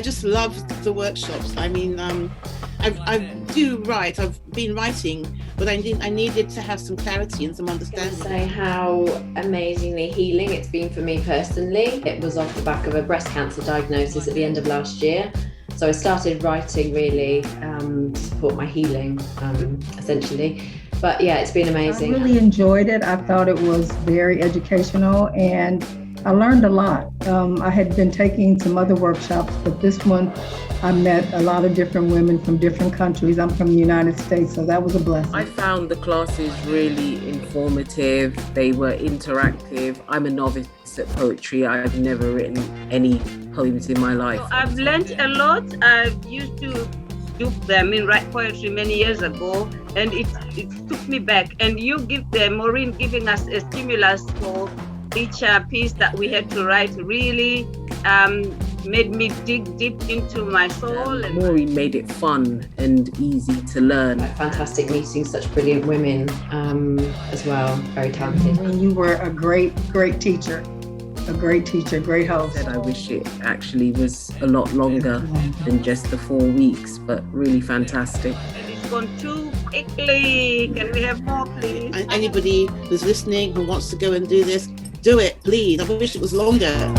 I just love the workshops. I mean, I do write. I've been writing, but I needed to have some clarity and some understanding. I say how amazingly healing it's been for me personally. It was off the back of a breast cancer diagnosis at the end of last year. So I started writing really to support my healing, essentially. But yeah, it's been amazing. I really enjoyed it. I thought it was very educational and I learned a lot. I had been taking some other workshops, but this one I met a lot of different women from different countries. I'm from the United States, so that was a blessing. I found the classes really informative. They were interactive. I'm a novice at poetry. I've never written any poems in my life. So I've learned a lot. I used to do them in write poetry many years ago, and it took me back. And you Maureen giving us a stimulus for each piece that we had to write really made me dig deep into my soul. And Maureen made it fun and easy to learn. Fantastic meeting such brilliant women as well, very talented. And you were a great teacher, great host. I wish it actually was a lot longer than just the 4 weeks, but really fantastic. it's gone too quickly. Can we have more, please? Anybody who's listening who wants to go and do this, do it, please. I wish it was longer.